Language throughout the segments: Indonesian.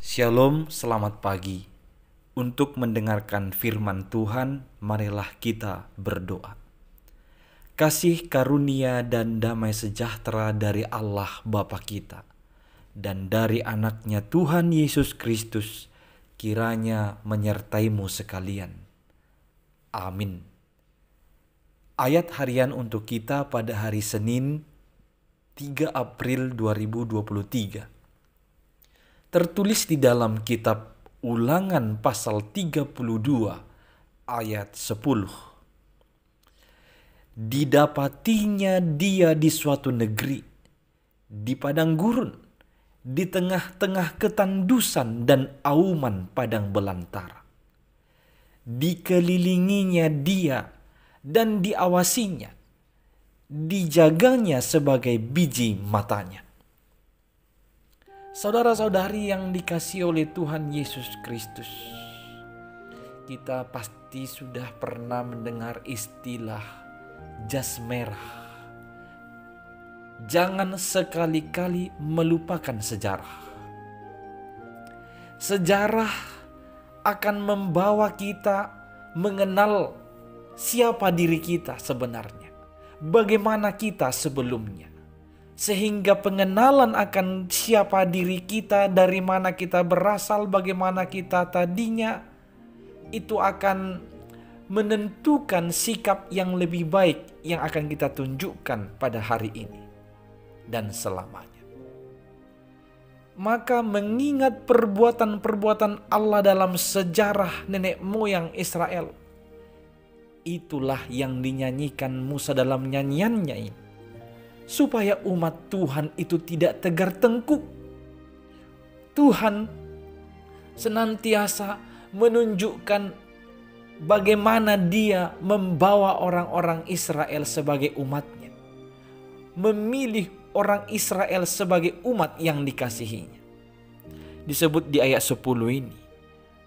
Shalom, selamat pagi. Untuk mendengarkan firman Tuhan, marilah kita berdoa. Kasih karunia dan damai sejahtera dari Allah Bapa kita dan dari anaknya Tuhan Yesus Kristus kiranya menyertaimu sekalian. Amin. Ayat harian untuk kita pada hari Senin 3 April 2023. Tertulis di dalam kitab Ulangan pasal 32 ayat 10. Didapatinya dia di suatu negeri, di padang gurun, di tengah-tengah ketandusan dan auman padang belantara. Dikelilinginya dia dan diawasinya, dijaganya sebagai biji matanya. Saudara-saudari yang dikasihi oleh Tuhan Yesus Kristus, kita pasti sudah pernah mendengar istilah jas merah. Jangan sekali-kali melupakan sejarah. Sejarah akan membawa kita mengenal siapa diri kita sebenarnya, bagaimana kita sebelumnya. Sehingga pengenalan akan siapa diri kita, dari mana kita berasal, bagaimana kita tadinya, itu akan menentukan sikap yang lebih baik yang akan kita tunjukkan pada hari ini dan selamanya. Maka mengingat perbuatan-perbuatan Allah dalam sejarah nenek moyang Israel, itulah yang dinyanyikan Musa dalam nyanyiannya ini. Supaya umat Tuhan itu tidak tegar tengkuk. Tuhan senantiasa menunjukkan bagaimana Dia membawa orang-orang Israel sebagai umatnya. Memilih orang Israel sebagai umat yang dikasihinya. Disebut di ayat 10 ini,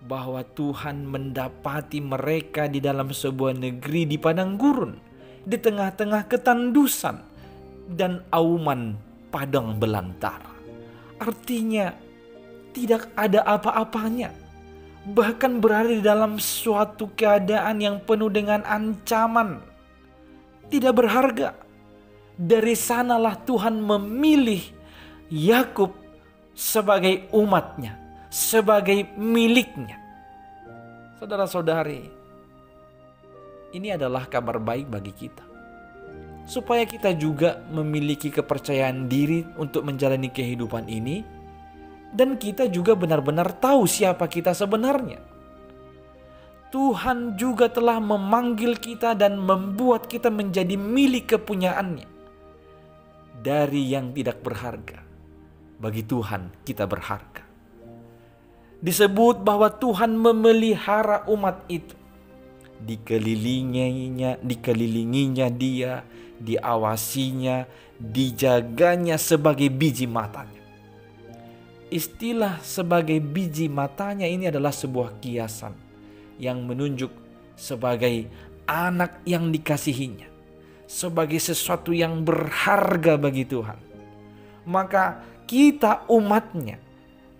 bahwa Tuhan mendapati mereka di dalam sebuah negeri di padang gurun, di tengah-tengah ketandusan dan auman padang belantara. Artinya tidak ada apa-apanya, bahkan berada di dalam suatu keadaan yang penuh dengan ancaman, tidak berharga. Dari sanalah Tuhan memilih Yakub sebagai umatnya, sebagai miliknya. Saudara-saudari, ini adalah kabar baik bagi kita, supaya kita juga memiliki kepercayaan diri untuk menjalani kehidupan ini, dan kita juga benar-benar tahu siapa kita sebenarnya. Tuhan juga telah memanggil kita dan membuat kita menjadi milik kepunyaannya. Dari yang tidak berharga, bagi Tuhan kita berharga. Disebut bahwa Tuhan memelihara umat itu. Dikelilinginya dia, diawasinya, dijaganya sebagai biji matanya. Istilah sebagai biji matanya ini adalah sebuah kiasan yang menunjuk sebagai anak yang dikasihinya, sebagai sesuatu yang berharga bagi Tuhan. Maka kita umatnya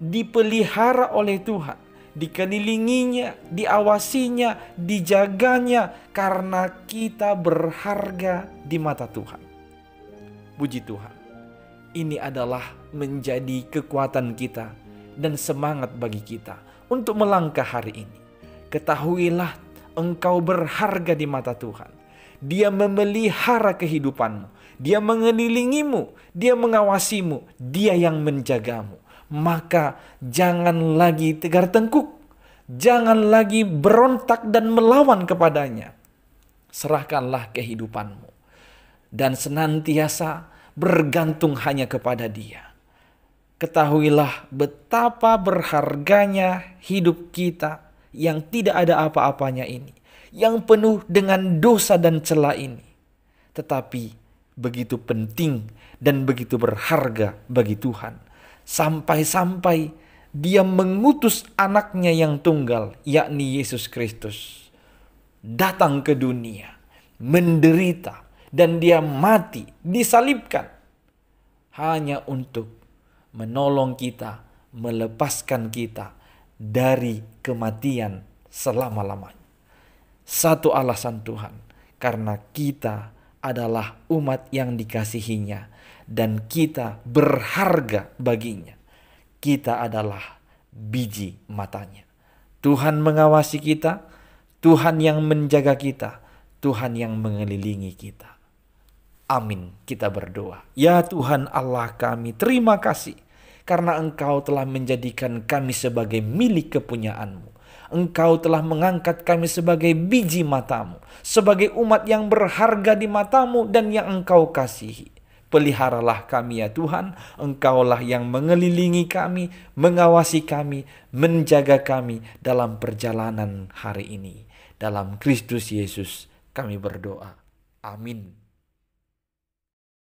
dipelihara oleh Tuhan, dikelilinginya, diawasinya, dijaganya, karena kita berharga di mata Tuhan. Puji Tuhan, ini adalah menjadi kekuatan kita dan semangat bagi kita untuk melangkah hari ini. Ketahuilah engkau berharga di mata Tuhan. Dia memelihara kehidupanmu, Dia mengelilingimu, Dia mengawasimu, Dia yang menjagamu. Maka jangan lagi tegar tengkuk, jangan lagi berontak dan melawan kepadanya. Serahkanlah kehidupanmu dan senantiasa bergantung hanya kepada Dia. Ketahuilah betapa berharganya hidup kita yang tidak ada apa-apanya ini, yang penuh dengan dosa dan celah ini, tetapi begitu penting dan begitu berharga bagi Tuhan. Sampai-sampai Dia mengutus anaknya yang tunggal, yakni Yesus Kristus, datang ke dunia, menderita, dan Dia mati, disalibkan, hanya untuk menolong kita melepaskan kita dari kematian selama-lamanya. Satu alasan Tuhan, karena kita adalah umat yang dikasihinya dan kita berharga baginya. Kita adalah biji matanya. Tuhan mengawasi kita, Tuhan yang menjaga kita, Tuhan yang mengelilingi kita. Amin, kita berdoa. Ya Tuhan Allah kami, terima kasih karena Engkau telah menjadikan kami sebagai milik kepunyaan-Mu. Engkau telah mengangkat kami sebagai biji mata-Mu, sebagai umat yang berharga di mata-Mu dan yang Engkau kasihi. Peliharalah kami ya Tuhan, Engkaulah yang mengelilingi kami, mengawasi kami, menjaga kami dalam perjalanan hari ini. Dalam Kristus Yesus kami berdoa. Amin.